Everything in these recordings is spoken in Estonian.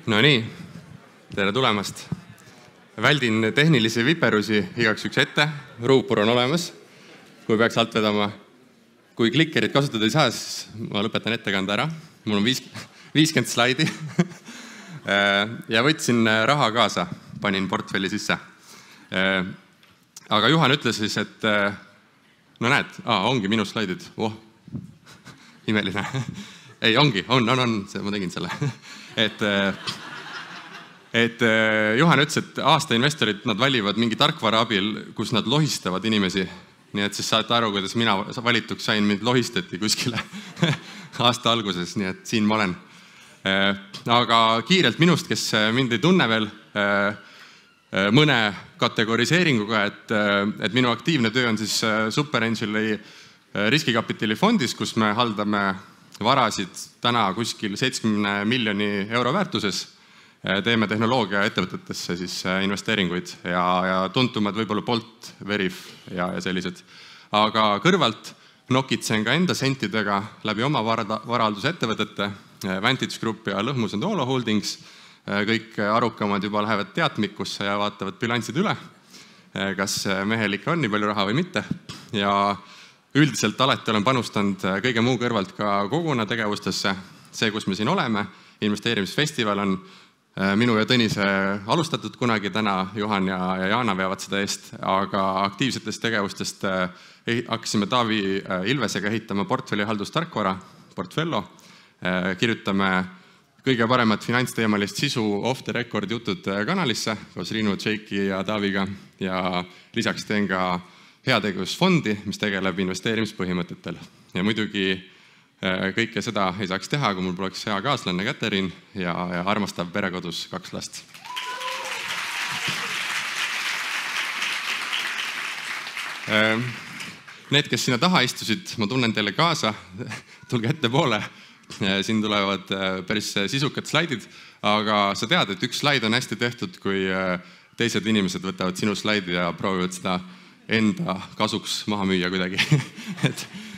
No nii, tere tulemast. Väldin tehnilisi viperusi igaks üks ette, ruupur on olemas, kui peaks alt vedama. Kui klikkerit kasutada ei saa, siis ma lõpetan ettekande ära. Mul on 50 slaidi ja võtsin raha kaasa, panin portfelli sisse. Aga Juhan ütles siis, et no näed, ongi minu slaidid. Imeline. Ei, ongi, on, ma tegin selle. Et Juhan ütles, et aasta investorid, nad valivad mingi tarkvara abil, kus nad lohistavad inimesi. Nii et siis saate aru, kuidas mina valituks sain, mind lohistati kuskile aasta alguses, nii et siin ma olen. Aga kiirelt minust, kes mind ei tunne veel mõne kategoriseeringuga, et minu aktiivne töö on siis SuperAngeli riskikapitali fondis, kus me haldame varasid täna kuskil 70 miljoni euro väärtuses. Teeme tehnoloogia ettevõtetesse siis investeeringuid ja tuntumad võib-olla Bolt, Veriff ja sellised. Aga kõrvalt nokitsen ka enda sentidega läbi oma varalduse ettevõtete, Vantage Group ja Lõhmus & Oolo Holdings. Kõik arukamad juba lähevad teatmikusse ja vaatavad bilansid üle, kas mehel ikka on nii palju raha või mitte. Ja üldiselt alati olen panustanud kõige muu kõrvalt ka koguna tegevustesse. See, kus me siin oleme, investeerimisfestival on minu ja Tõnise alustatud kunagi, täna Juhan ja Jaana veavad seda eest, aga aktiivsetest tegevustest hakkasime Taavi Ilvesega ehitama portfellihaldustarkvara, Portfello. Kirjutame kõige paremat finantsteemalist sisu off the record jutud kanalisse koos Riinu, Tšeiki ja Taaviga ja lisaks teen ka heategevusfondi, mis tegeleb investeerimispõhimõtetel. Ja muidugi kõike seda ei saaks teha, kui mul poleks hea kaaslanne Käterin ja armastav perekodus 2 last. Need, kes sinna taha istusid, ma tunnen teile kaasa, tulge ette poole. Siin tulevad päris sisukad slaidid, aga sa tead, et üks slaid on hästi tehtud, kui teised inimesed võtavad sinu slaidi ja proovivad seda enda kasuks maha müüa kuidagi.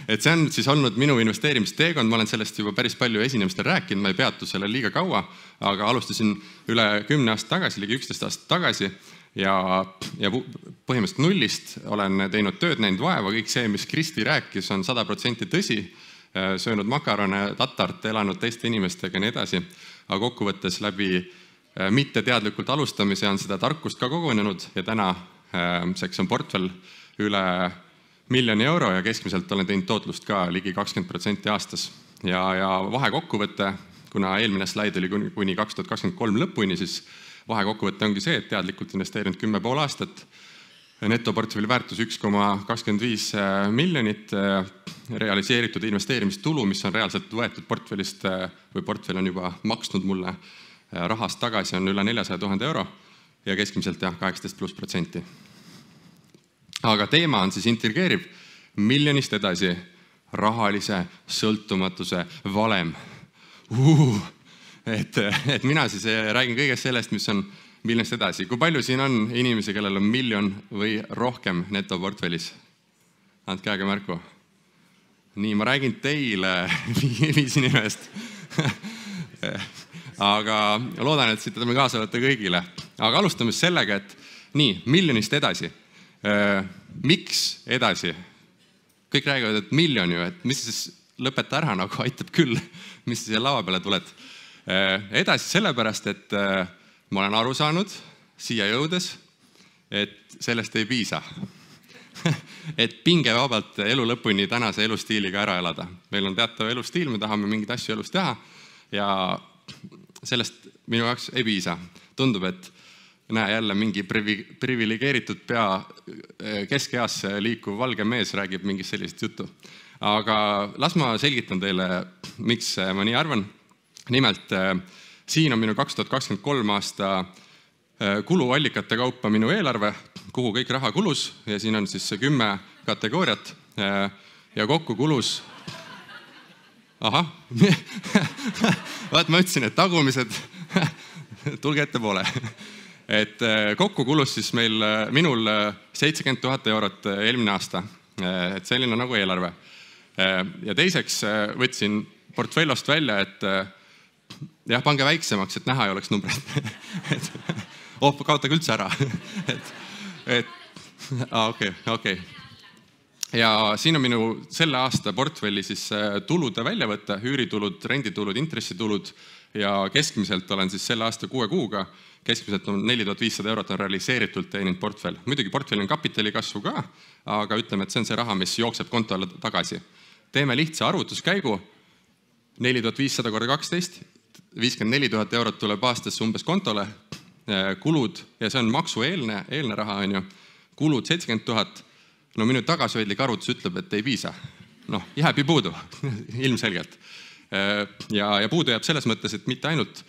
Et see on siis olnud minu investeerimisteekond, ma olen sellest juba päris palju esinemistel rääkinud, ma ei peatu selle liiga kaua, aga alustasin üle 10 aasta tagasi, ligi 11 aastat tagasi ja põhimõtteliselt nullist olen teinud tööd, näinud vaeva, kõik see, mis Kristi rääkis, on 100% tõsi, söönud makarone, tatart, elanud teiste inimestega ja nii edasi, aga kokkuvõttes läbi mitte teadlikult alustamise on seda tarkust ka kogunenud ja täna seks on portfell üle 1 miljoni euro ja keskmiselt olen teinud tootlust ka ligi 20% aastas. Ja vahekokkuvõte, kuna eelmine slaid oli kuni 2023 lõpuni, siis vahekokkuvõte ongi see, et teadlikult investeerinud 10,5 aastat, netoportfelli väärtus 1,25 miljonit, realiseeritud investeerimistulu, mis on reaalselt võetud portfellist või portfell on juba maksnud mulle rahast tagasi, on üle 400 000 euro ja keskmiselt 18+%. Aga teema on siis intrigeeriv miljonist edasi rahalise sõltumatuse valem. Et mina siis räägin kõigest sellest, mis on miljonist edasi. Kui palju siin on inimesi, kellel on 1 miljon või rohkem netoportfellis? Andke aega märku. Nii, ma räägin teile 5 inimest. Aga loodan, et siit me kaasa võtta kõigile. Aga alustame sellega, et nii, miljonist edasi. Miks edasi? Kõik räägivad, et 1 miljon ju, et mis siis lõpeta ära, nagu aitab küll, mis siia lava peale tuled. Edasi sellepärast, et ma olen aru saanud siia jõudes, et sellest ei piisa. Et pingevabalt elu lõpuni tänase elustiiliga ära elada. Meil on teatav elustiil, me tahame mingid asju elus teha ja sellest minu jaoks ei piisa. Tundub, et näe jälle mingi privilegeeritud pea keskeas liikuv valge mees räägib mingist sellist juttu. Aga las ma selgitan teile, miks ma nii arvan. Nimelt, siin on minu 2023 aasta kuluallikate kaupa minu eelarve, kuhu kõik raha kulus ja siin on siis 10 kategooriat ja kokku kulus vaat ma ütlesin, et tagumised tulge ette poole. Et kokku kulus siis minul 70 000 eurot eelmine aasta. Et selline nagu eelarve. Ja teiseks võtsin portfellost välja, et jah, pange väiksemaks, et näha ei oleks numbreid. Kaotage üldse ära. Okei. Ja siin on minu selle aasta portfelli siis tulude väljavõtte, üüritulud, renditulud, intressitulud ja keskmiselt olen siis selle aasta 6 kuuga, keskmiselt on 4500 eurot on realiseeritult teeninud portfell. Muidugi portfelli on kapitali kasvu ka, aga ütleme, et see on see raha, mis jookseb kontole tagasi. Teeme lihtsa arvutuskäigu, 4500 korda 12, 54 000 eurot tuleb aastasse umbes kontole, kulud, ja see on maksueelne raha, on ju, kulud 70 000, no minu tagasihoidlik arvutus ütleb, et ei piisa. Jääb ju puudu, ilmselgelt. Ja puudu jääb selles mõttes, et mitte ainult,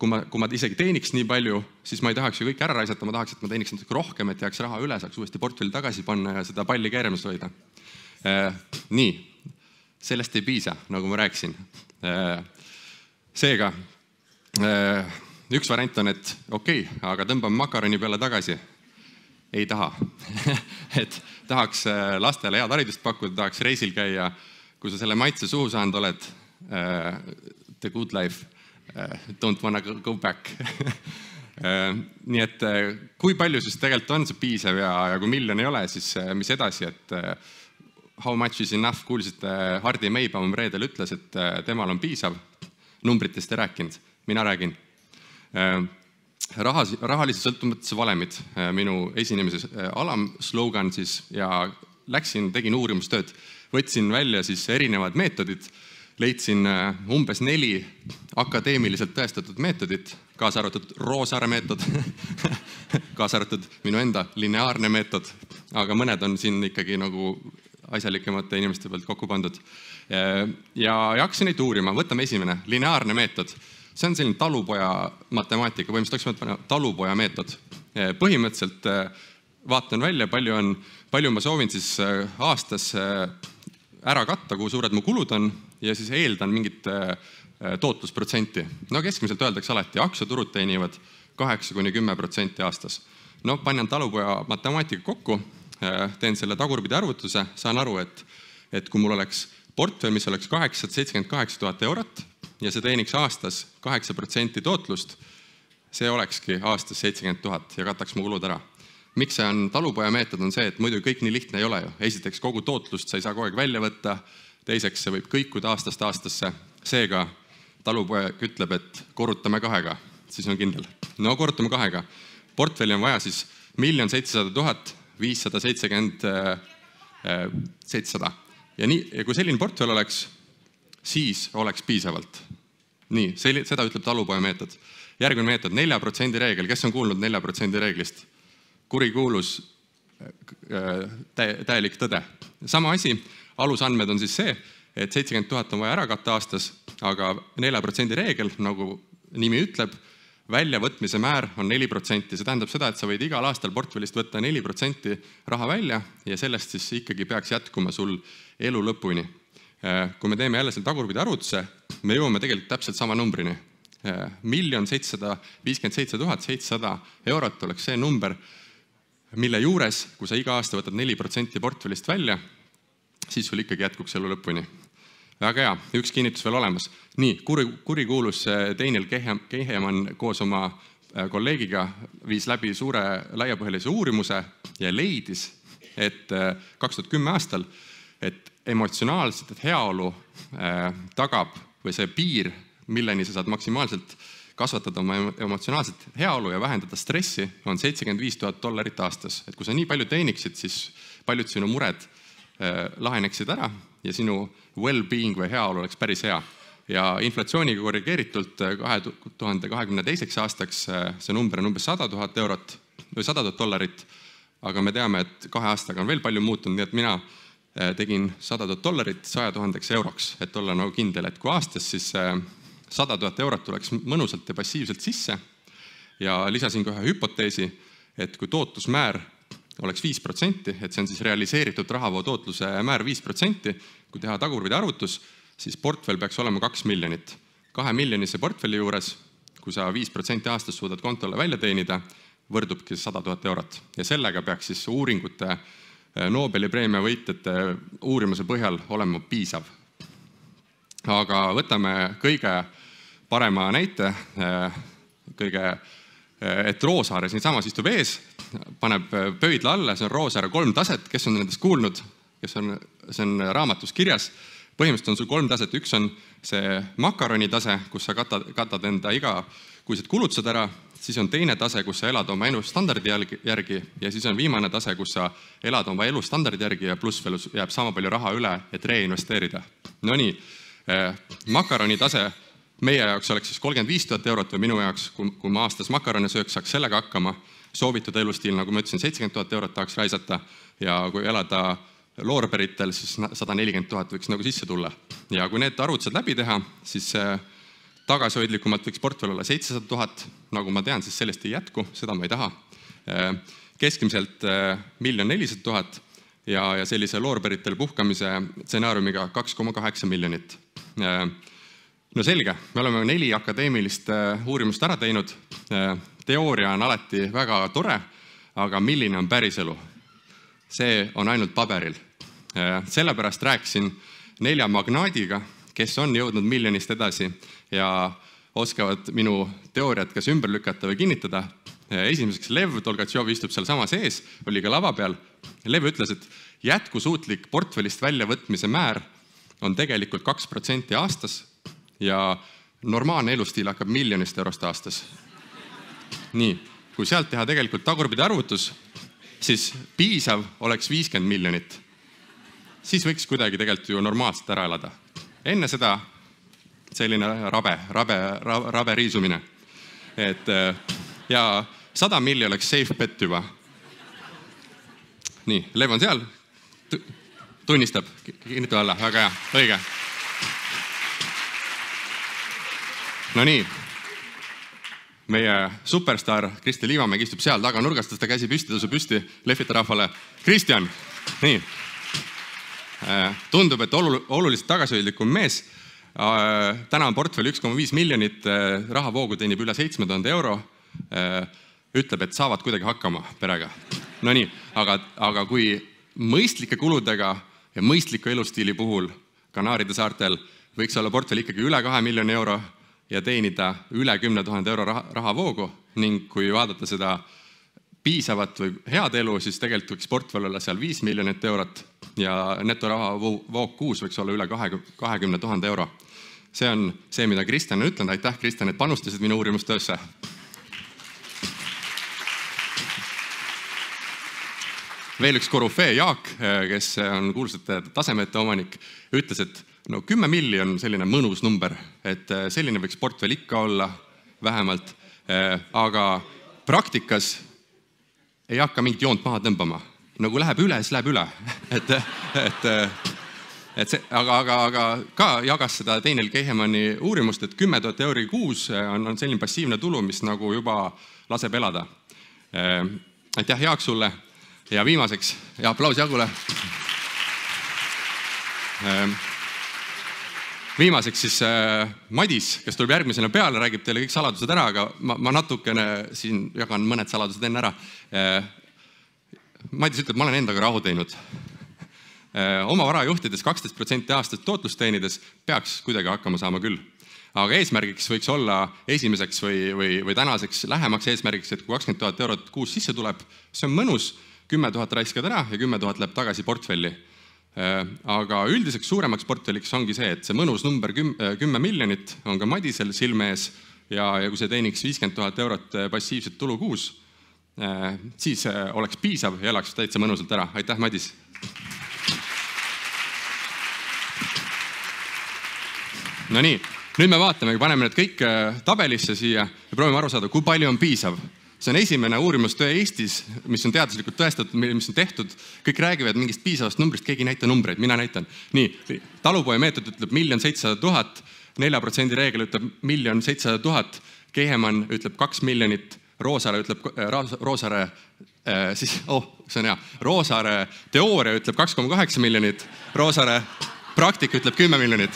kui ma isegi teeniks nii palju, siis ma ei tahaks ju kõik ära raisata, ma tahaks, et ma teeniks natuke rohkem, et jääks raha üle, saaks uuesti portfelli tagasi panna ja seda palli keeramas hoida. Nii, sellest ei piisa, nagu ma rääkisin. Seega, üks variant on, et okei, aga tõmbame makaroni peale tagasi. Ei taha. Et tahaks lastele head haridust pakkuda, tahaks reisil käia, kui sa selle maitse suhu saanud oled, the good life, don't wanna go back. Nii et kui palju siis tegelikult on see piisav ja kui miljon ei ole, siis mis edasi, et how much is enough, kuulsite Hardi Meibaum reedel ütles, et temal on piisav, numbritest ei rääkinud, mina räägin. Rahalise sõltumatuse valemid, minu esinemise alamslogan siis ja tegin uurimustööd, võtsin välja siis erinevad meetodid, leidsin umbes 4 akadeemiliselt tõestatud meetodit, kaasa arvatud Roosaare meetod, kaasa arvatud minu enda lineaarne meetod, aga mõned on siin ikkagi nagu asjalikemate inimeste pealt kokku pandud. Ja hakkasin neid uurima, võtame esimene, lineaarne meetod. See on selline talupoja matemaatika, põhimõtteliselt oleks talupoja meetod. Põhimõtteliselt vaatan välja, palju ma soovin siis aastas ära katta, kui suured mu kulud on ja siis eeldan mingit tootlusprotsenti. Keskmiselt öeldakse alati, aktsiaturud teenivad 8–10% aastas. Panen talupoja matemaatika kokku, teen selle tagurpidi arvutuse, saan aru, et kui mul oleks portfell, mis oleks 878 000 eurot ja see teeniks aastas 8% tootlust, see olekski aastas 70 000 ja kataks mu kulud ära. Miks see on talupoja meetod on see, et muidu kõik nii lihtne ei ole ju. Esiteks kogu tootlust sa ei saa kogu aeg välja võtta, teiseks see võib kõikuda aastast aastasse. Seega talupoja ütleb, et korrutame 2-ga, siis on kindel. Korrutame 2-ga. Portfelli on vaja siis 1 700 570 700. Ja kui selline portfell oleks, siis oleks piisavalt. Nii, seda ütleb talupoja meetod. Järgmine meetod, 4% reegel. Kes on kuulnud 4% reeglist? Kurikuulus täielik tõde. Sama asi, alusandmed on siis see, et 70 000 on vaja ära katta aastas, aga 4% reegel, nagu nimi ütleb, väljavõtmise määr on 4%. See tähendab seda, et sa võid igal aastal portfellist võtta 4% raha välja ja sellest siis ikkagi peaks jätkuma sul elu lõpuni. Kui me teeme jälle selle tagurpidi arvutuse, me jõuame tegelikult täpselt sama numbrini. 1 757 700 eurot oleks see number, mille juures, kui sa iga aasta võtad 4% portfellist välja, siis sul ikkagi jätkuks elu lõpuni. Väga hea, üks kinnitus veel olemas. Nii, kurikuulus Daniel Kahneman koos oma kolleegiga viis läbi suure laiapõhjalise uurimuse ja leidis, et 2010 aastal, et emotsionaalset heaolu tagab või see piir, milleni sa saad maksimaalselt kasvatada oma emotsionaalset heaolu ja vähendada stressi, on $75 000 aastas. Et kui sa nii palju teeniksid, siis paljud sinu mured laheneksid ära ja sinu well-being või heaolu oleks päris hea. Ja inflatsiooniga korrigeeritult 2022 aastaks see number on umbes $100 000 või $100 000, aga me teame, et 2 aastaga on veel palju muutunud, nii et mina tegin $100 000 100 000 euroks, et olla nagu kindel, et kui aastas siis 100 000 eurot tuleks mõnusalt ja passiivselt sisse ja lisasin ka ühe hüpoteesi, et kui tootlusmäär oleks 5%, et see on siis realiseeritud rahavoo tootluse määr 5%, kui teha tagurpidi arvutus, siis portfell peaks olema 2 miljonit. 2 miljonise portfelli juures, kui sa 5% aastas suudad kontole välja teenida, võrdubki 100 000 eurot. Ja sellega peaks siis uuringute Nobeli preemia võitjate uurimuse põhjal olema piisav. Aga võtame kõige parema näite, et Roosaare siinsamas istub ees, paneb pöidla alla, see on Roosaare 3 taset, kes on nendest kuulnud, see on raamatus kirjas. Põhimõtteliselt on sul 3 taset, üks on see makaroni tase, kus sa katad enda igakuised kulutused ära, siis on teine tase, kus sa elad oma elustandardi järgi ja siis on viimane tase, kus sa elad oma elustandardi järgi ja pluss veel jääb sama palju raha üle, et reinvesteerida. No nii, makaroni tase meie jaoks oleks siis 35 000 eurot või minu jaoks, kui ma aastas makarone sööks, saaks sellega hakkama. Soovitud elustiil, nagu ma ütlesin, 70 000 eurot tahaks raisata ja kui elada loorberitel, siis 140 000 võiks nagu sisse tulla. Ja kui need arvutused läbi teha, siis tagasihoidlikumalt võiks portfell olla 700 000, nagu ma tean, siis sellest ei jätku, seda ma ei taha. Keskmiselt 1 400 000 ja sellise loorberitel puhkamise stsenaariumiga 2,8 miljonit. No selge, me oleme 4 akadeemilist uurimust ära teinud. Teooria on alati väga tore, aga milline on päriselu? See on ainult paberil. Sellepärast rääkisin 4 magnaadiga, kes on jõudnud miljonist edasi ja oskavad minu teooriat kas ümber lükata või kinnitada. Esimeseks Lev Tolgatšov istub seal sama sees, oli ka lava peal. Lev ütles, et jätkusuutlik portfellist väljavõtmise määr on tegelikult 2% aastas ja normaalne elustiil hakkab 1 miljonist eurost aastas. Nii, kui sealt teha tegelikult tagurpidi arvutus, siis piisav oleks 50 miljonit. Siis võiks kuidagi tegelikult ju normaalselt ära elada. Enne seda selline rabe riisumine. Ja 100 milli oleks safe bet juba. Nii, Lev on seal. Tunnistab, kinnitu alla, väga hea, õige. No nii, meie superstar Kristjan Liivamägi istub seal taga nurgastas, ta käsi püsti, tõusub püsti, lehvita rahvale. Kristjan, nii. Tundub, et oluliselt tagasihoidlikum mees. Täna on portfell 1,5 miljonit, rahavoogu teenib üle 7000 euro. Ütleb, et saavad kuidagi hakkama perega. No nii, aga kui mõistlike kuludega ja mõistliku elustiili puhul Kanaaride saartel võiks olla portfell ikkagi üle 2 miljoni euro ja teenida üle 10 000 euro rahavoogu ning kui vaadata seda piisavat või head elu, siis tegelikult võiks portfell olla seal 5 miljonit eurot ja netoravavoog kuus võiks olla üle 20 000 euro. See on see, mida Kristjan on ütlenud. Aitäh, Kristjan, et panustasid minu uurimustöösse. Veel üks korufee Jaak, kes on kuulsate tasemete omanik, ütles, et 10 milli on selline mõnus number, et selline võiks portfell ikka olla vähemalt, aga praktikas ei hakka mingit joont maha tõmbama. Nagu läheb üle, siis läheb üle. Aga ka jagas seda Daniel Kahnemani uurimust, et 10 000 euri kuus on selline passiivne tulu, mis nagu juba laseb elada. Aitäh Jaak sulle ja viimaseks ja aplaus Jagule. Viimaseks siis Madis, kes tuleb järgmisena peale, räägib teile kõik saladused ära, aga ma natukene siin jagan mõned saladused enne ära. Madis ütleb, ma olen endaga rahu teinud. Oma vara juhtides 12% aastast tootlust teenides peaks kuidagi hakkama saama küll. Aga eesmärgiks võiks olla esimeseks või tänaseks lähemaks eesmärgiks, et kui 20 000 eurot kuus sisse tuleb, see on mõnus, 10 000 raiskad ära ja 10 000 läheb tagasi portfelli. Aga üldiseks suuremaks portfelliks ongi see, et see mõnus number 10 miljonit on ka Madisel silme ees ja kui see teeniks 50 000 eurot passiivset tulu kuus, siis oleks piisav ja elaks täitsa mõnusalt ära. Aitäh, Madis! No nii, nüüd me vaatame, paneme need kõik tabelisse siia ja proovime aru saada, kui palju on piisav. See on esimene uurimustöö Eestis, mis on teaduslikult tõestatud, mis on tehtud. Kõik räägivad mingist piisavast numbrist, keegi ei näita numbreid, mina näitan. Nii, talupoja meetod ütleb 1 700 000, 4% reegel ütleb 1 700 000, Kehemann ütleb 2 miljonit, Roosaare ütleb, Roosaare teooria ütleb 2,8 miljonit, Roosaare praktika ütleb 10 miljonit.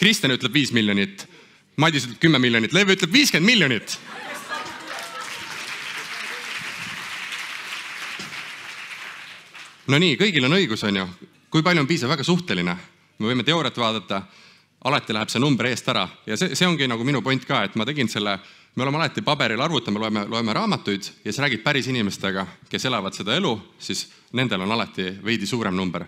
Kristjan ütleb 5 miljonit, Madis ütleb 10 miljonit, Lev ütleb 50 miljonit. No nii, kõigil on õigus, on ju. Kui palju on piisav, väga suhteline. Me võime teooriat vaadata, alati läheb see number eest ära. Ja see ongi nagu minu point ka, et ma tegin selle, me oleme alati paberil arvutame, loeme raamatuid ja siis räägid päris inimestega, kes elavad seda elu, siis nendel on alati veidi suurem number.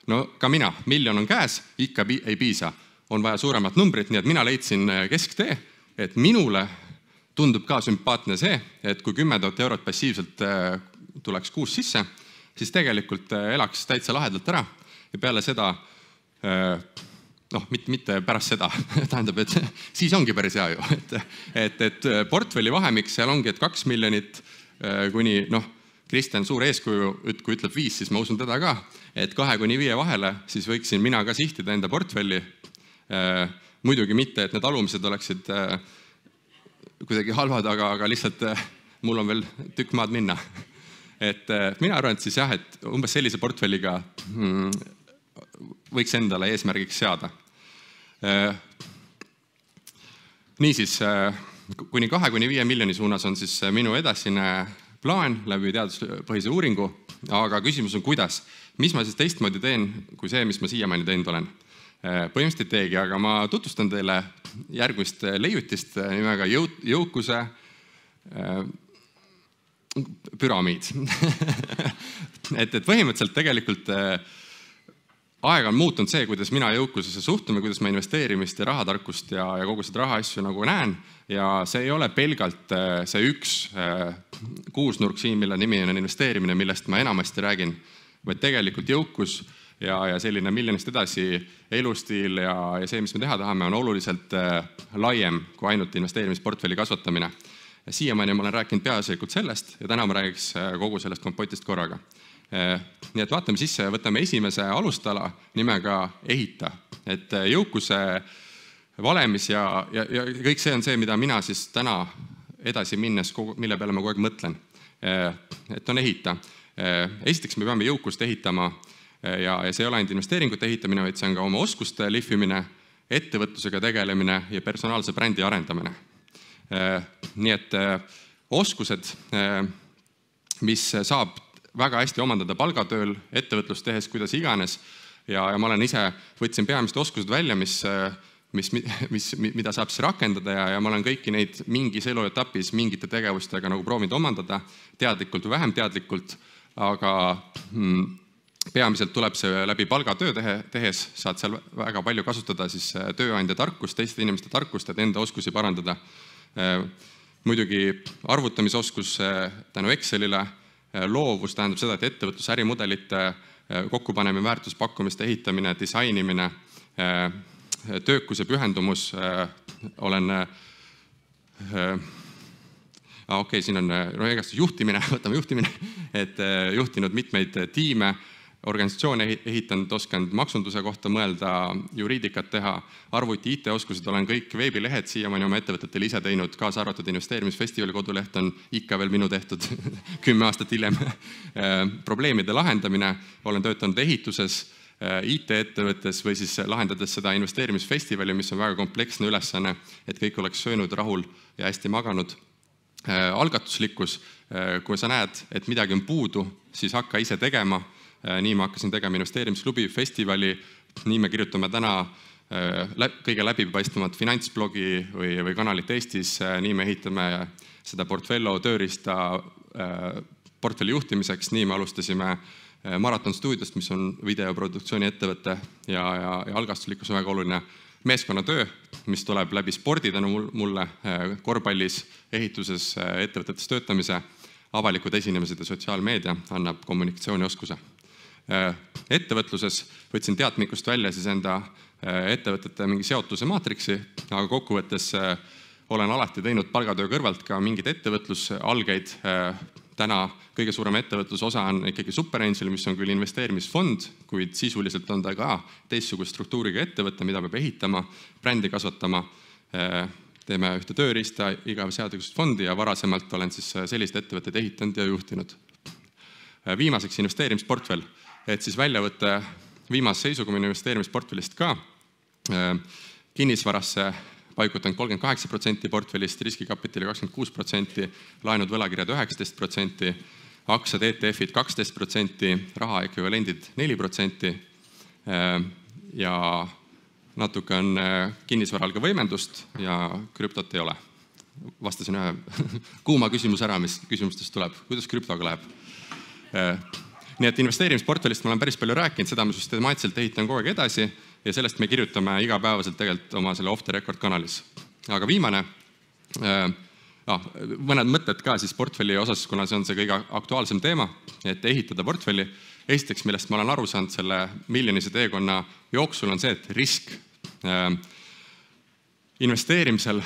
No ka mina, 1 miljon on käes, ikka ei piisa. On vaja suuremat numbrit, nii et mina leidsin kesktee, et minule tundub ka sümpaatne see, et kui 10 000 eurot passiivselt tuleks kuus sisse, siis tegelikult elaks täitsa lahedalt ära ja peale seda, mitte pärast seda, tähendab, et siis ongi päris hea ju, et portfelli vahemik seal ongi, et 2 miljonit kuni, Kristjan suur eeskuju, kui ütleb 5, siis ma usun teda ka, et 2–5 vahele, siis võiksin mina ka sihtida enda portfelli. Muidugi mitte, et need alumised oleksid kuidagi halvad, aga lihtsalt mul on veel tükk maad minna. Et mina arvan, et siis jah, et umbes sellise portfelliga võiks endale eesmärgiks seada. Niisiis, kuni 2–5 miljoni suunas on siis minu edasine plaan läbi teaduspõhise uuringu, aga küsimus on kuidas. Mis ma siis teistmoodi teen, kui see, mis ma siiamaani teinud olen? Põhimõtteliselt ei teegi, aga ma tutvustan teile järgmist leiutist nimega jõukuse püramiid. et põhimõtteliselt tegelikult aeg on muutunud see, kuidas mina jõukusesse suhtume, kuidas ma investeerimist ja rahatarkust ja kogu seda rahaasju nagu näen. Ja see ei ole pelgalt see üks kuusnurk siin, mille nimi on investeerimine, millest ma enamasti räägin, vaid tegelikult jõukus ja selline miljonist edasi elustiil ja see, mis me teha tahame, on oluliselt laiem kui ainult investeerimisportfelli kasvatamine. Siiamaani ma olen rääkinud peaasjalikult sellest ja täna ma räägiks kogu sellest kompotist korraga. Nii et vaatame sisse ja võtame esimese alustala nimega ehita. Et jõukuse valemis ja kõik see on see, mida mina siis täna edasi minnes, mille peale ma kogu aeg mõtlen. Et on ehita. Esiteks me peame jõukust ehitama ja see ei ole ainult investeeringute ehitamine, vaid see on ka oma oskuste lihvimine, ettevõtlusega tegelemine ja personaalse brändi arendamine. Nii et oskused, mis saab väga hästi omandada palgatööl, ettevõtlust tehes, kuidas iganes ja ma olen ise, võtsin peamised oskused välja, mida saab siis rakendada ja ma olen kõiki neid mingis eluetapis mingite tegevustega nagu proovinud omandada, teadlikult või vähem teadlikult, aga peamiselt tuleb see läbi palgatöö tehes, saad seal väga palju kasutada siis tööandja tarkust, teiste inimeste tarkust, et enda oskusi parandada. Muidugi arvutamisoskus tänu Excelile, loovus tähendab seda, et ettevõtlus ärimudelite kokkupanemine, väärtuspakkumiste ehitamine, disainimine, töökus ja pühendumus, olen, siin on juhtimine, võtame juhtimine, et juhtinud mitmeid tiime, organisatsioone ehitanud, oskanud maksunduse kohta mõelda, juriidikat teha, arvuti IT-oskused, olen kõik veebilehed siiamaani oma ettevõtetele ise teinud, kaasa arvatud investeerimisfestivali koduleht on ikka veel minu tehtud 10 aastat hiljem. Probleemide lahendamine, olen töötanud ehituses, IT-ettevõttes või siis lahendades seda investeerimisfestivali, mis on väga kompleksne ülesanne, et kõik oleks söönud rahul ja hästi maganud. Algatuslikkus, kui sa näed, et midagi on puudu, siis hakka ise tegema. Nii ma hakkasin tegema investeerimisklubi festivali, nii me kirjutame täna kõige läbipaistvamat finantsblogi või kanalit Eestis, nii me ehitame seda Portfello tööriista portfelli juhtimiseks, nii me alustasime Maraton Studiost, mis on videoproduktsiooni ettevõte ja algastuslikkus on väga oluline meeskonnatöö, mis tuleb läbi spordi tänu mulle korvpallis, ehituses, ettevõtetes töötamise, avalikud esinemised ja sotsiaalmeedia annab kommunikatsioonioskuse. Ettevõtluses võtsin teadmikust välja siis enda ettevõtete mingi seotuse maatriksi, aga kokkuvõttes olen alati teinud palgatöö kõrvalt ka mingid ettevõtlusalgeid. Täna kõige suurem ettevõtlusosa on ikkagi Superangel, mis on küll investeerimisfond, kuid sisuliselt on ta ka teistsugust struktuuriga ettevõte, mida peab ehitama, brändi kasvatama. Teeme ühte tööriista, igaseadusest fondi ja varasemalt olen siis sellist ettevõtteid ehitanud ja juhtinud. Viimaseks investeerimisportfell, et siis välja võtta viimase seisuga minu investeerimisportfellist ka. Kinnisvarasse paikutan 38% portfellist, riskikapitali 26%, laenud võlakirjad 19%, aktsiad, ETF-id 12%, raha ekvivalendid 4% ja natuke on kinnisvaral ka võimendust ja krüptot ei ole. Vastasin ühe kuuma küsimus ära, mis küsimustest tuleb. Kuidas krüptoga läheb? Nii et investeerimisportfellist ma olen päris palju rääkinud, seda me süstemaatiliselt ehitan kogu aeg edasi ja sellest me kirjutame igapäevaselt tegelikult oma selle off the record kanalis. Aga viimane, mõned mõtted ka siis portfelli osas, kuna see on see kõige aktuaalsem teema, et ehitada portfelli. Esiteks, millest ma olen aru saanud selle miljonise teekonna jooksul on see, et risk investeerimisel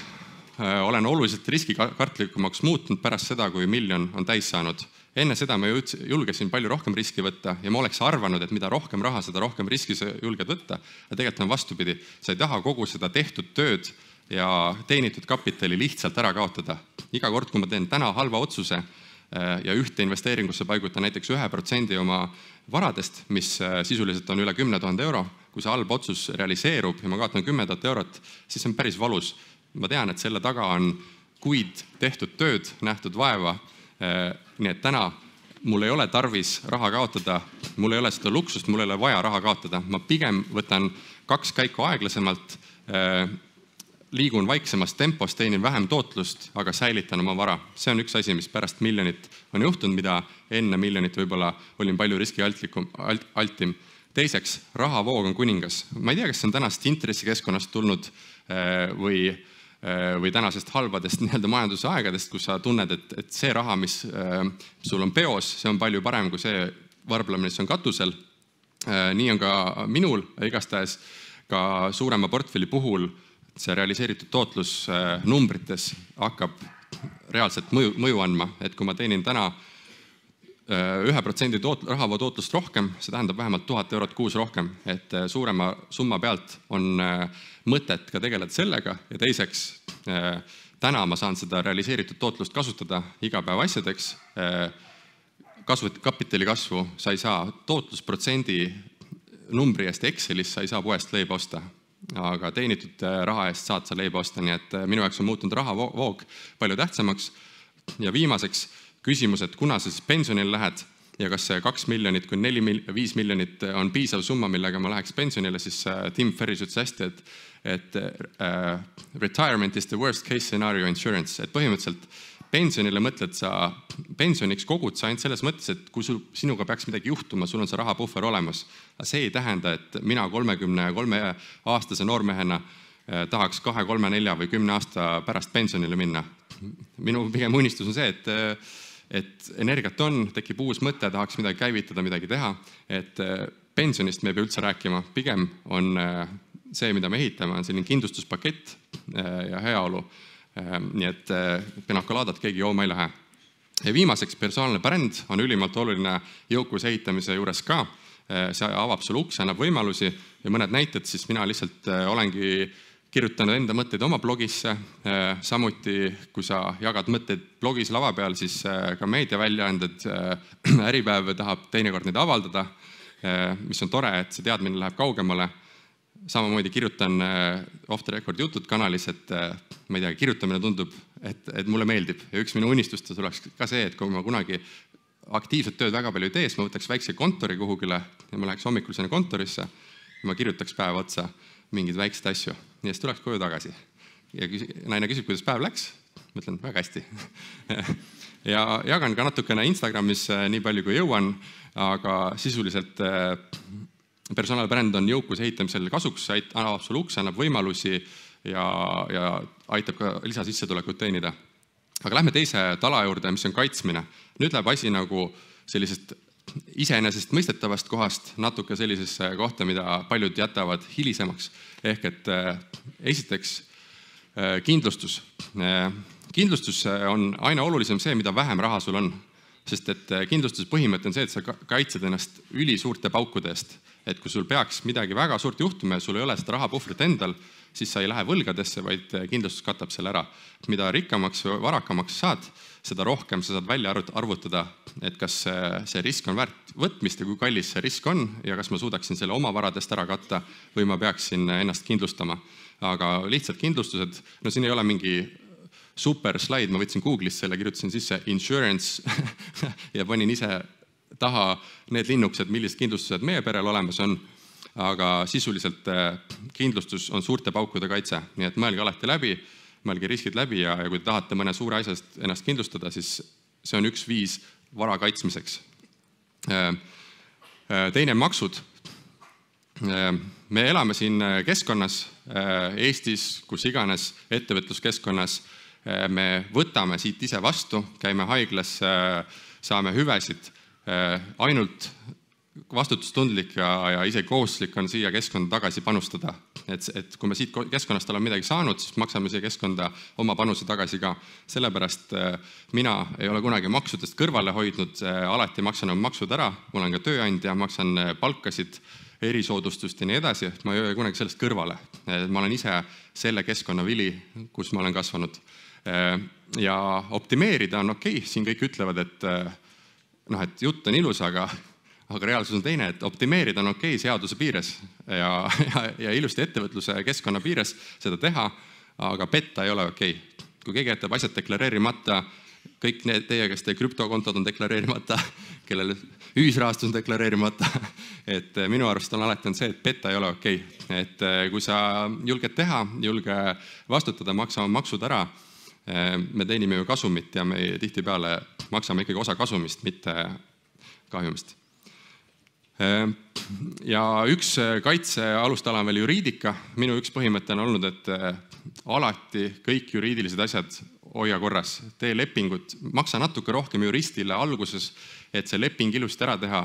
olen oluliselt riskikartlikumaks muutnud pärast seda, kui miljon on täis saanud. Enne seda ma julgesin palju rohkem riski võtta ja ma oleks arvanud, et mida rohkem raha, seda rohkem riski sa julged võtta. Ja tegelikult on vastupidi. Sa ei taha kogu seda tehtud tööd ja teenitud kapitali lihtsalt ära kaotada. Iga kord, kui ma teen täna halva otsuse ja ühte investeeringusse paigutan näiteks 1% oma varadest, mis sisuliselt on üle 10 000 euro, kui see halb otsus realiseerub ja ma kaotan 10 000 eurot, siis on päris valus. Ma tean, et selle taga on kuid tehtud tööd, nähtud vaeva. Nii et täna mul ei ole tarvis raha kaotada, mul ei ole seda luksust, mul ei ole vaja raha kaotada. Ma pigem võtan 2 käiku aeglasemalt, liigun vaiksemast tempos, teenin vähem tootlust, aga säilitan oma vara. See on üks asi, mis pärast miljonit on juhtunud, mida enne miljonit võib-olla olin palju riskialtim. Teiseks, rahavoog on kuningas. Ma ei tea, kas see on tänast intressikeskkonnast tulnud või tänasest halbadest majanduse aegadest, kus sa tunned, et see raha, mis sul on peos, see on palju parem kui see varblemine, mis on katusel. Nii on ka minul, igastahes ka suurema portfelli puhul see realiseeritud tootlus numbrites hakkab reaalselt mõju andma, et kui ma teenin täna 1% rahavoo tootlust rohkem, see tähendab vähemalt 1000 eurot kuus rohkem, et suurema summa pealt on mõtet ka tegeleda sellega ja teiseks, täna ma saan seda realiseeritud tootlust kasutada igapäeva asjadeks, kapitali kasvu, sa ei saa tootlusprotsendi numbri eest Excelis, sa ei saa poest leiba osta, aga teenitud raha eest saad sa leiba osta, nii et minu jaoks on muutunud rahavoog palju tähtsamaks ja viimaseks küsimus, et kuna sa siis pensionil lähed ja kas see 2 miljonit kui 5 miljonit on piisav summa, millega ma läheks pensionile, siis Tim Ferriss ütles hästi, et retirement is the worst case scenario insurance, et põhimõtteliselt pensionile mõtled sa, pensioniks kogud sa ainult selles mõttes, et kui sinuga peaks midagi juhtuma, sul on see rahapuhver olemas. See ei tähenda, et mina 33-aastase noormehena tahaks 2, 3, 4 või 10 aasta pärast pensionile minna. Minu pigem unistus on see, et energiat on, tekib uus mõte, tahaks midagi käivitada, midagi teha, et pensionist me ei pea üldse rääkima. Pigem on see, mida me ehitame, on selline kindlustuspakett ja heaolu. Nii et penakoladat keegi jooma ei lähe. Ja viimaseks, personaalne bränd on ülimalt oluline jõukuse ehitamise juures ka. See avab sul ukse, annab võimalusi ja mõned näited, siis mina lihtsalt olengi kirjutanud enda mõtteid oma blogisse. Samuti, kui sa jagad mõtteid blogis lava peal, siis ka meediaväljaanded, Äripäev tahab teinekord neid avaldada, mis on tore, et see teadmine läheb kaugemale. Samamoodi kirjutan off the record jutud kanalis, et ma ei tea, kirjutamine tundub, et mulle meeldib. Ja üks minu unistustes oleks ka see, et kui ma kunagi aktiivset tööd väga palju ei tee, siis ma võtaks väikse kontori kuhugile ja ma läheks hommikul sinna kontorisse ja ma kirjutaks päeva otsa mingeid väikseid asju. Ja siis tuleks koju tagasi. Ja naine küsib, kuidas päev läks. Mõtlen, väga hästi. Ja jagan ka natukene Instagramis nii palju kui jõuan, aga sisuliselt personaalbränd on jõukuse ehitamisel kasuks, annab sul ukse, annab võimalusi ja aitab ka lisasissetulekut teenida. Aga lähme teise tala juurde, mis on kaitsmine. Nüüd läheb asi nagu sellisest iseenesest mõistetavast kohast natuke sellisesse kohta, mida paljud jätavad hilisemaks. Ehk et esiteks kindlustus. Kindlustus on aina olulisem see, mida vähem raha sul on. Sest et kindlustuse põhimõte on see, et sa kaitsed ennast üli suurte paukude eest. Et kui sul peaks midagi väga suurt juhtuma ja sul ei ole seda rahapuhvrit endal, siis sa ei lähe võlgadesse, vaid kindlustus katab selle ära. Mida rikkamaks või varakamaks saad, seda rohkem sa saad välja arvutada, et kas see risk on väärt võtmist ja kui kallis see risk on ja kas ma suudaksin selle oma varadest ära katta või ma peaksin ennast kindlustama. Aga lihtsalt kindlustused, no siin ei ole mingi super slaid, ma võtsin Google'ist selle, kirjutasin sisse insurance ja panin ise taha need linnukesed, millised kindlustused meie perel olemas on, aga sisuliselt kindlustus on suurte paukude kaitse, nii et mõelge alati läbi, mõelge riskid läbi ja kui te tahate mõne suure asjast ennast kindlustada, siis see on üks viis vara kaitsmiseks. Teine maksud. Me elame siin keskkonnas, Eestis, kus iganes, ettevõtluskeskkonnas, me võtame siit ise vastu, käime haiglas, saame hüvesid, ainult vastutustundlik ja isegi kohustuslik on siia keskkonda tagasi panustada. Et kui me siit keskkonnast oleme midagi saanud, siis maksame siia keskkonda oma panuse tagasi ka. Sellepärast mina ei ole kunagi maksudest kõrvale hoidnud, alati maksan oma maksud ära, ma olen ka tööandja, maksan palkasid, erisoodustust ja nii edasi, et ma ei ole kunagi sellest kõrvale. Ma olen ise selle keskkonna vili, kus ma olen kasvanud. Ja optimeerida on okei, siin kõik ütlevad, et jutt on ilus, aga reaalsus on teine, et optimeerida on okei seaduse piires ja ilusti ettevõtluse keskkonna piires seda teha, aga petta ei ole okei. Kui keegi jätab asjad deklareerimata, kõik need teie, kes teie krüptokontod on deklareerimata, kellel ühisrahastus on deklareerimata, et minu arust on alati see, et petta ei ole okei. Et kui sa julged teha, julge vastutada, maksame maksud ära, me teenime ju kasumit ja me tihtipeale maksame ikkagi osa kasumist, mitte kahjumist. Ja üks kaitsealustala on veel juriidika. Minu üks põhimõte on olnud, et alati kõik juriidilised asjad hoia korras. Tee lepingut, maksa natuke rohkem juristile alguses, et see leping ilusti ära teha,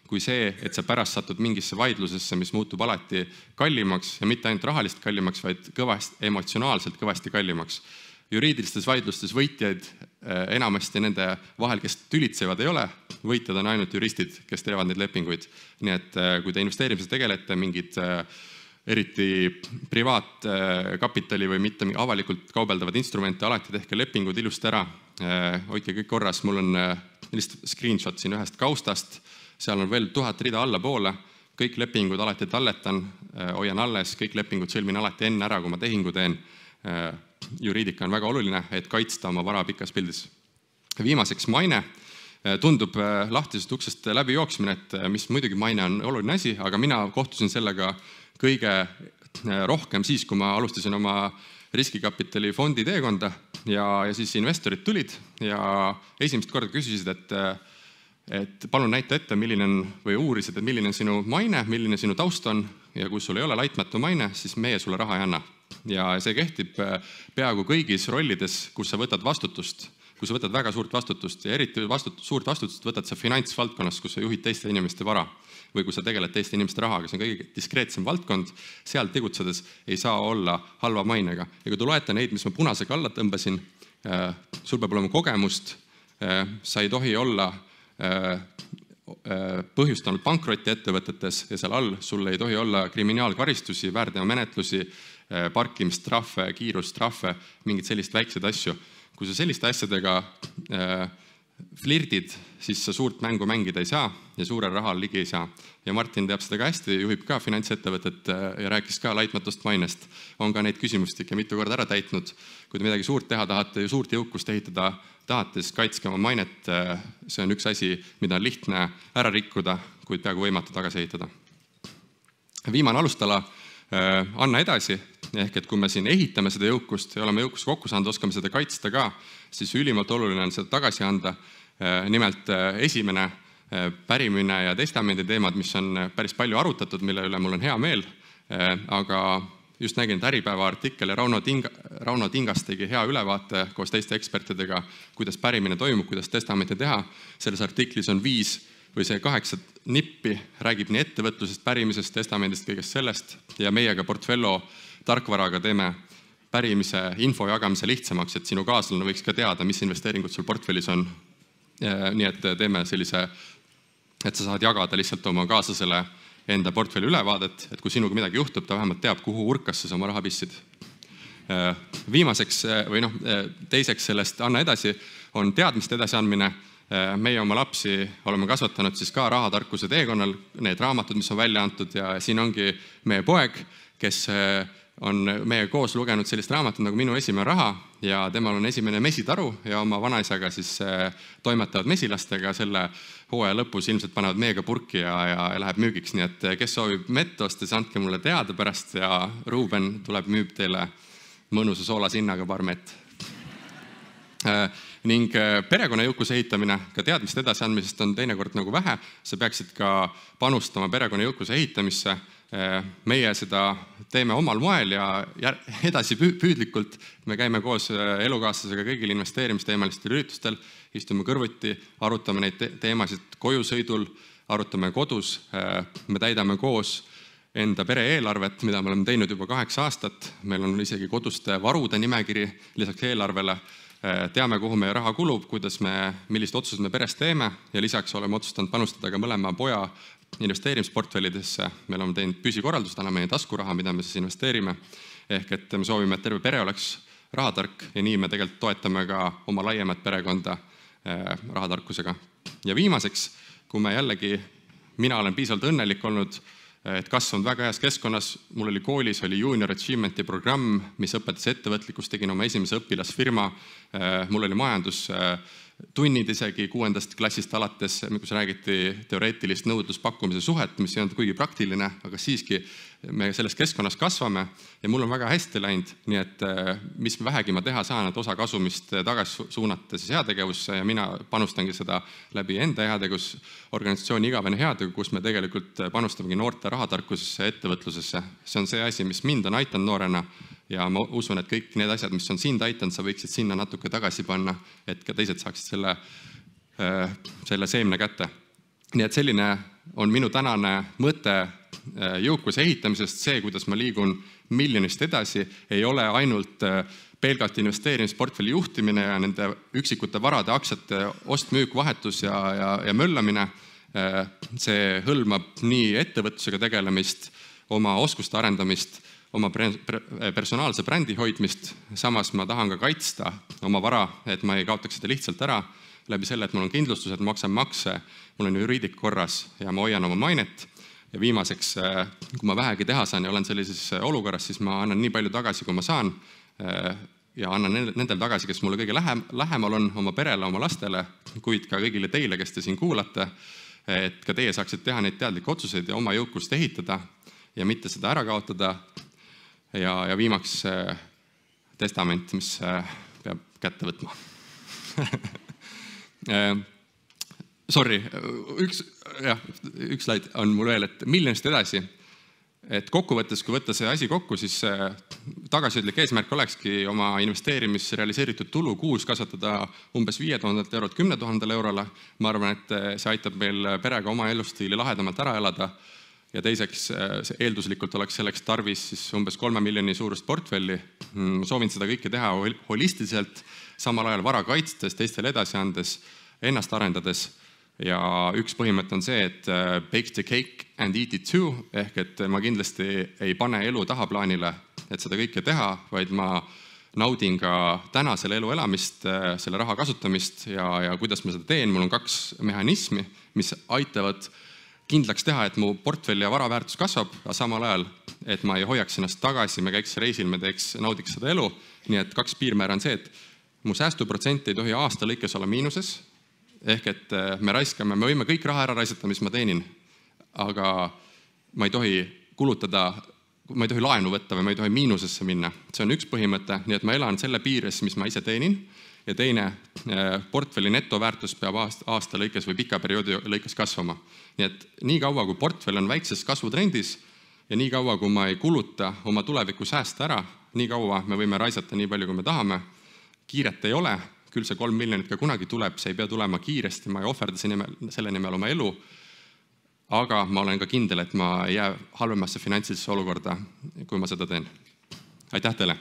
kui see, et sa pärast satud mingisse vaidlusesse, mis muutub alati kallimaks ja mitte ainult rahalist kallimaks, vaid emotsionaalselt kõvasti kallimaks. Juriidilistes vaidlustes võitjaid enamasti nende vahel, kes tülitsevad, ei ole. Võitjad on ainult juristid, kes teevad neid lepinguid. Nii et kui te investeerimise tegelete, mingid eriti privaatkapitali või mitte avalikult kaubeldavad instrumente, alati tehke lepingud ilusti ära. Hoidke kõik korras. Mul on lihtsalt screenshot siin ühest kaustast. Seal on veel 1000 rida allapoole. Kõik lepingud alati talletan, hoian alles, kõik lepingud sõlmin alati enne ära, kui ma tehingu teen. Juriidika on väga oluline, et kaitsta oma vara pikas pildis. Viimaseks maine. Tundub lahtisest uksest läbi jooksmine, et mis muidugi maine on oluline asi, aga mina kohtusin sellega kõige rohkem siis, kui ma alustasin oma riskikapitali fondi teekonda ja siis investorid tulid ja esimest korda küsisid, et palun näita ette, või uurisid, et milline on sinu maine, milline sinu taust on ja kui sul ei ole laitmatu maine, siis meie sulle raha ei anna. Ja see kehtib peaaegu kõigis rollides, kus sa võtad vastutust, kui sa võtad väga suurt vastutust ja eriti suurt vastutust võtad sa finantsvaldkonnas, kus sa juhid teiste inimeste vara või kui sa tegeled teiste inimeste rahaga, see on kõige diskreetsem valdkond, seal tegutsedes ei saa olla halva mainega. Ja kui te loete neid, mis ma punasega alla tõmbasin, sul peab olema kogemust, sa ei tohi olla põhjustanud pankrotti ettevõtetes ja seal all sul ei tohi olla kriminaalkaristusi, väärteomenetlusi, parkimistrahve, kiirustrahve, mingid sellist väiksed asju. Kui sa selliste asjadega flirdid, siis sa suurt mängu mängida ei saa ja suure rahal ligi ei saa. Ja Martin teab seda ka hästi, juhib ka finantsettevõtet ja rääkis ka laitmatust mainest. On ka neid küsimustikke mitu korda ära täitnud. Kui te midagi suurt teha tahate ja suurt jõukust ehitada tahate, siis kaitske oma mainet. See on üks asi, mida on lihtne ära rikkuda, kuid peaaegu võimatu tagasi ehitada. Viimane alustala, anna edasi. Ehk et kui me siin ehitame seda jõukust ja oleme jõukust kokku saanud, oskame seda kaitsta ka, siis ülimalt oluline on seda tagasi anda. Nimelt esimene pärimine ja testamendi teemad, mis on päris palju arutatud, mille üle mul on hea meel, aga just nägin, et Äripäeva artikkel ja Rauno Tingas tegi hea ülevaate koos teiste ekspertidega, kuidas pärimine toimub, kuidas testamenti teha. Selles artiklis on 8 nippi, räägib nii ettevõtlusest, pärimisest, testamendist, kõigest sellest ja meiega Portfello tarkvaraga teeme pärimise info jagamise lihtsamaks, et sinu kaaslane võiks ka teada, mis investeeringud sul portfellis on. Nii et teeme sellise, et sa saad jagada lihtsalt oma kaaslasele enda portfelli ülevaadet, et kui sinuga midagi juhtub, ta vähemalt teab, kuhu urkasse sa oma raha pissid. Viimaseks või teiseks sellest anna edasi on teadmiste edasiandmine. Meie oma lapsi oleme kasvatanud siis ka rahatarkuse teekonnal, need raamatud, mis on välja antud ja siin ongi meie poeg, kes on meie koos lugenud sellist raamatut nagu Minu esimene raha ja temal on esimene mesitaru ja oma vanaisaga siis toimetavad mesilastega. Selle hooaja lõpus ilmselt panevad meega purki ja läheb müügiks. Nii et kes soovib mett osta, siis andke mulle teada pärast ja Ruuben tuleb müüb teile mõnusa soolasinnaga paar mett. Ning perekonnajõukuse ehitamine, ka teadmiste edasiandmisest on teinekord nagu vähe. Sa peaksid ka panustama perekonnajõukuse ehitamisse. Meie seda teeme omal moel ja edasi püüdlikult. Me käime koos elukaaslasega kõigil investeerimisteemalistel üritustel, istume kõrvuti, arutame neid teemasid kojusõidul, arutame kodus. Me täidame koos enda pere eelarvet, mida me oleme teinud juba 8 aastat. Meil on isegi koduste varude nimekiri lisaks eelarvele. Teame, kuhu meie raha kulub, millised otsused me peres teeme ja lisaks oleme otsustanud panustada ka mõlema poja investeerimisportfellidesse. Me oleme teinud püsikorraldust, anname meie taskuraha, mida me siis investeerime. Ehk et me soovime, et terve pere oleks rahatark ja nii me tegelikult toetame ka oma laiemat perekonda rahatarkusega. Ja viimaseks, kui mina olen piisavalt õnnelik olnud, et kasvanud väga heas keskkonnas. Mul oli koolis Junior Achievement'i programm, mis õpetas ettevõtlikkust, tegin oma esimese õpilasfirma. Mul oli majandustunnid isegi 6. klassist alates, kus räägiti teoreetilist nõudluspakkumise suhet, mis ei olnud kuigi praktiline, aga siiski me selles keskkonnas kasvame ja mul on väga hästi läinud. Nii et mis vähegi ma teha saan, et osa kasumist tagasi suunata siis heategevusse ja mina panustangi seda läbi enda heategevusorganisatsiooni Igavene heategu, kus me tegelikult panustamegi noorte rahatarkusesse, ettevõtlusesse. See on see asi, mis mind on aitanud noorena ja ma usun, et kõik need asjad, mis on sind aitanud, sa võiksid sinna natuke tagasi panna, et ka teised saaksid selle seemne kätte. Nii et selline on minu tänane mõte jõukuse ehitamisest. See, kuidas ma liigun miljonist edasi, ei ole ainult pelgalt investeerimisportfelli juhtimine ja nende üksikute varade, aktsiate ost-müük, vahetus ja möllamine. See hõlmab nii ettevõtlusega tegelemist, oma oskuste arendamist, oma personaalse brändi hoidmist. Samas ma tahan ka kaitsta oma vara, et ma ei kaotaks seda lihtsalt ära läbi selle, et mul on kindlustus, et maksan makse, mul on juriidik korras ja ma hoian oma mainet. Ja viimaseks, kui ma vähegi teha saan ja olen sellises olukorras, siis ma annan nii palju tagasi, kui ma saan ja annan nendel tagasi, kes mulle kõige lähemal on, oma perele, oma lastele, kuid ka kõigile teile, kes te siin kuulate, et ka teie saaksid teha neid teadlikke otsuseid ja oma jõukust ehitada ja mitte seda ära kaotada. Ja viimaks testament, mis peab kätte võtma. Sorry, üks slaid on mul veel, et miljonist edasi. Et kokkuvõttes, kui võtta see asi kokku, siis tagasihoidlik eesmärk olekski oma investeerimis realiseeritud tulu kuus kasvatada umbes 5000 eurot 10 000 eurole. Ma arvan, et see aitab meil perega oma elustiili lahedamalt ära elada. Ja teiseks, eelduslikult oleks selleks tarvis siis umbes 3 miljoni suurust portfelli. Soovin seda kõike teha holistiliselt, samal ajal vara kaitstes, teistele edasi andes, ennast arendades. Ja üks põhimõte on see, et bake the cake and eat it too, ehk et ma kindlasti ei pane elu tahaplaanile, et seda kõike teha, vaid ma naudin ka tänasele elu elamist, selle raha kasutamist ja kuidas ma seda teen. Mul on 2 mehhanismi, mis aitavad kindlaks teha, et mu portfelli ja vara väärtus kasvab, aga samal ajal, et ma ei hoiaks ennast tagasi, me käiks reisil, me naudiks seda elu. Nii et 2 piirmäära on see, et mu säästuprotsent ei tohi aasta lõikes olla miinuses, ehk et me võime kõik raha ära raisata, mis ma teenin, aga ma ei tohi kulutada, ma ei tohi laenu võtta või ma ei tohi miinusesse minna. See on üks põhimõte, nii et ma elan selle piires, mis ma ise teenin. Ja teine, portfelli netoväärtus peab aasta lõikes või pika perioodi lõikes kasvama. Nii et nii kaua, kui portfell on väikses kasvutrendis ja nii kaua, kui ma ei kuluta oma tuleviku säästa ära, nii kaua me võime raisata nii palju, kui me tahame. Kiiret ei ole, küll see 3 miljonit ka kunagi tuleb, see ei pea tulema kiiresti, ma ei ohverda selle nimel oma elu, aga ma olen ka kindel, et ma ei jää halvemasse finantsilisse olukorda, kui ma seda teen. Aitäh teile!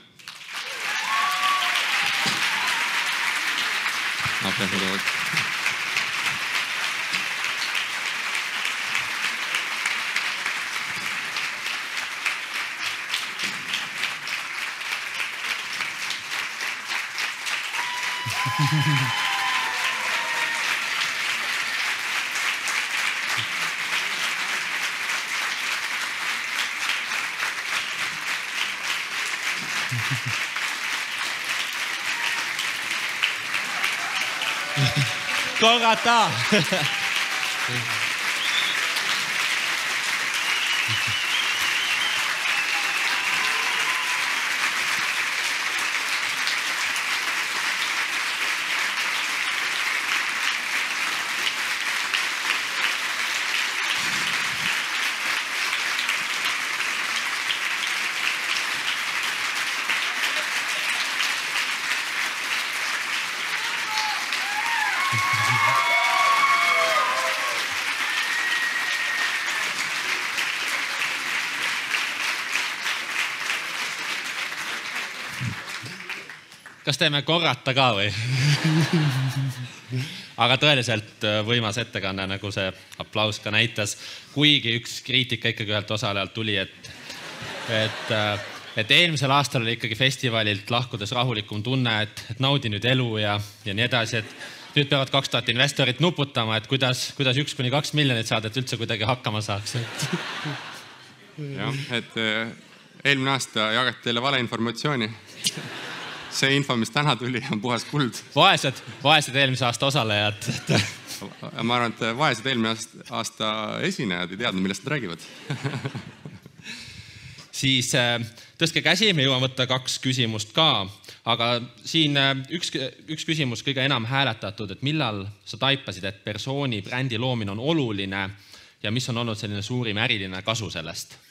Korrata! Kas teeme korrata ka või? Aga tõeliselt võimas ettekanne, nagu see aplaus ka näitas, kuigi üks kriitika ikkagi ühelt osalejalt tuli, et eelmisel aastal oli ikkagi festivalilt lahkudes rahulikum tunne, et naudi nüüd elu ja nii edasi, et nüüd peavad 2000 investorit nuputama, et kuidas 1–2 miljonit saada, et üldse kuidagi hakkama saaks. Jah, et eelmine aasta jagati teile valeinformatsiooni. See info, mis täna tuli, on puhas kuld. Vaesed eelmise aasta osalejad. Ma arvan, et vaesed eelmine aasta esinejad ei teadnud, millest nad räägivad. Siis tõstke käsi, me jõuame võtta 2 küsimust ka, aga siin üks küsimus kõige enam hääletatud, et millal sa taipasid, et persooni brändi loomine on oluline ja mis on olnud selline suurim äriline kasu sellest?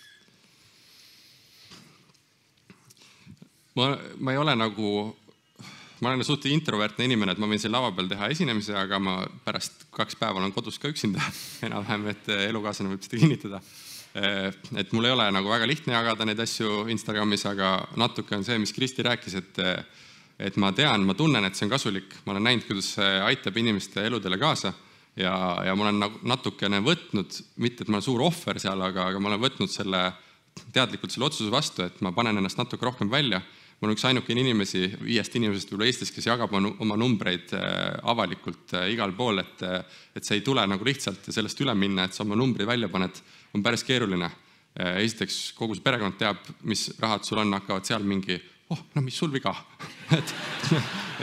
Ma ei ole nagu, ma olen suht introvertne inimene, et ma võin siin lava peal teha esinemise, aga ma pärast 2 päeva olen kodus ka üksinda, enam-vähem, et elukaaslane võib seda kinnitada. Et mul ei ole nagu väga lihtne jagada neid asju Instagramis, aga natuke on see, mis Kristi rääkis, et ma tunnen, et see on kasulik. Ma olen näinud, kuidas see aitab inimeste eludele kaasa ja ma olen natukene võtnud, mitte et ma olen suur ohver seal, aga ma olen võtnud teadlikult selle otsuse vastu, et ma panen ennast natuke rohkem välja. Mul on üks ainukene 5 inimesest võib-olla Eestis, kes jagab oma numbreid avalikult igal pool, et see ei tule nagu lihtsalt ja sellest üle minna, et sa oma numbri välja paned, on päris keeruline. Esiteks, kogu see perekond teab, mis rahad sul on, hakkavad seal mingi, mis sul viga?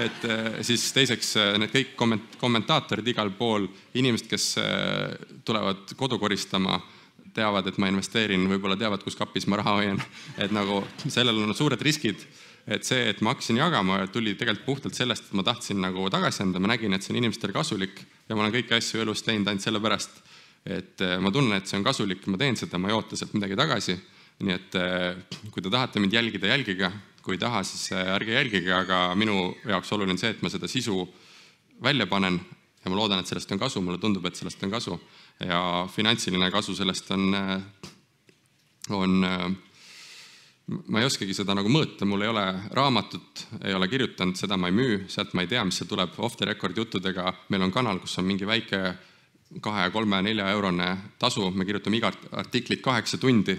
Et siis teiseks, need kõik kommentaatorid igal pool, inimesed, kes tulevad kodu koristama, teavad, et ma investeerin, võib-olla teavad, kus kapis ma raha hoian. Et nagu sellel on suured riskid, et see, et ma hakkasin jagama, tuli tegelikult puhtalt sellest, et ma tahtsin nagu tagasi anda, ma nägin, et see on inimestele kasulik ja ma olen kõiki asju elus teinud ainult selle pärast, et ma tunnen, et see on kasulik, ma teen seda, ma ei oota sealt midagi tagasi. Nii et kui te tahate mind jälgida, jälgiga, kui ei taha, siis ärge jälgige, aga minu jaoks oluline see, et ma seda sisu välja panen ja ma loodan, et sellest on kasu, mulle tundub, et sellest on kasu. Ja finantsiline kasu sellest on ma ei oskagi seda nagu mõõta, mul ei ole raamatut, ei ole kirjutanud, seda ma ei müü, sealt ma ei tea, mis see tuleb off the record juttudega. Meil on kanal, kus on mingi väike 2, 3, 4 eurone tasu, me kirjutame iga artiklit 8 tundi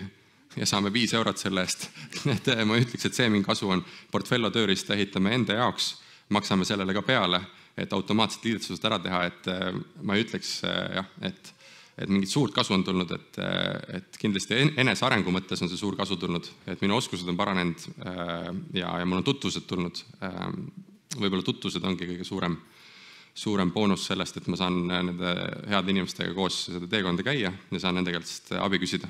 ja saame 5 eurot selle eest. Et ma ütleks, et see mingi kasu on portfello tööriista ehitame enda jaoks, maksame sellele ka peale, et automaatselt liidetsusest ära teha, et ma ei ütleks, et mingit suurt kasu on tulnud, et kindlasti enese arengu mõttes on see suur kasu tulnud, et minu oskused on paranenud ja mul on tutvused tulnud. Võib-olla tutvused ongi kõige suurem boonus sellest, et ma saan nende head inimestega koos seda teekonda käia ja saan nende käest abi küsida.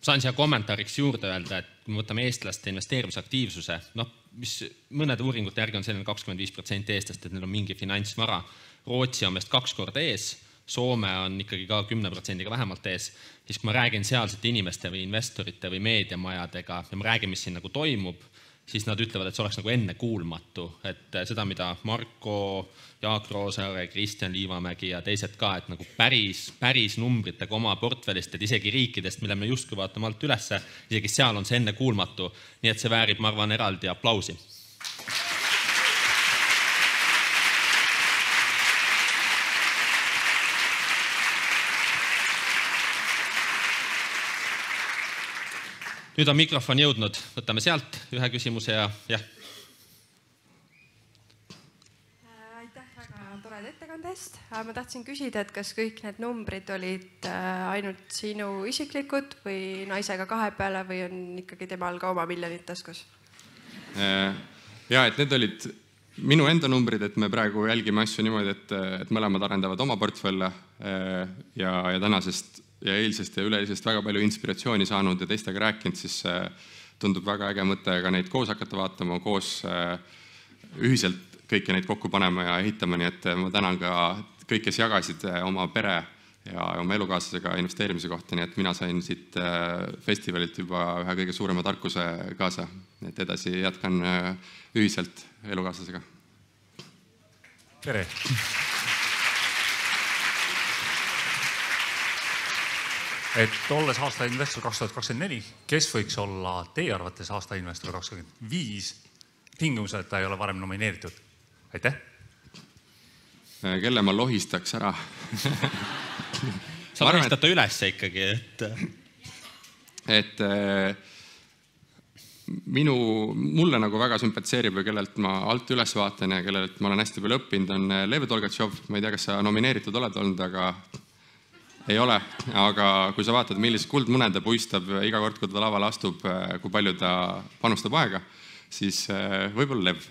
Saan siia kommentaariks juurde öelda, et kui me võtame eestlaste investeerimisaktiivsuse, mis mõnede uuringute järgi on selline 25% eestlast, et neil on mingi finantsvara. Rootsi on meist 2 korda ees, Soome on ikkagi ka 10% vähemalt ees. Siis kui ma räägin sealsete inimeste või investorite või meediamajadega ja ma räägin, mis siin nagu toimub, siis nad ütlevad, et see oleks nagu enne kuulmatu. Et seda, mida Marko, Jaak Roosaare, Kristjan Liivamägi ja teised ka, et nagu päris numbritega oma portfellist, et isegi riikidest, mille me justkui vaatame alt ülesse, isegi seal on see enne kuulmatu. Nii et see väärib, ma arvan, eraldi aplausi. Nüüd on mikrofon jõudnud, võtame sealt ühe küsimuse ja jah. Aitäh väga toreda ettekande eest. Ma tahtsin küsida, et kas kõik need numbrid olid ainult sinu isiklikud või naisega 2 peale või on ikkagi temal ka oma miljonid taskus? Ja, et need olid minu enda numbrid, et me praegu jälgime asju niimoodi, et mõlemad arendavad oma portfelle ja tänasest ja eilsest ja üleeilsest väga palju inspiratsiooni saanud ja teistega rääkinud, siis tundub väga äge mõte ka neid koos hakata vaatama, koos ühiselt kõike neid kokku panema ja ehitama, nii et ma tänan ka kõik, kes jagasid oma pere ja oma elukaaslasega investeerimise kohta, nii et mina sain siit festivalilt juba ühe kõige suurema tarkuse kaasa, et edasi jätkan ühiselt elukaaslasega. Tere! Et olles aasta investor 2024, kes võiks olla teie arvates aasta investor 2025 tingimusel, et ta ei ole varem nomineeritud? Aitäh! Kelle ma lohistaks ära? Sa lohistad ta üles ikkagi, et mulle nagu väga sümpatiseerib ja kellelt ma alt üles vaatan ja kellelt ma olen hästi palju õppinud, on Lev Tolgatšov. Ma ei tea, kas sa nomineeritud oled olnud, aga ei ole. Aga kui sa vaatad, millist kuldmune ta puistab iga kord, kui ta lavale astub, kui palju ta panustab aega, siis võib-olla Lev.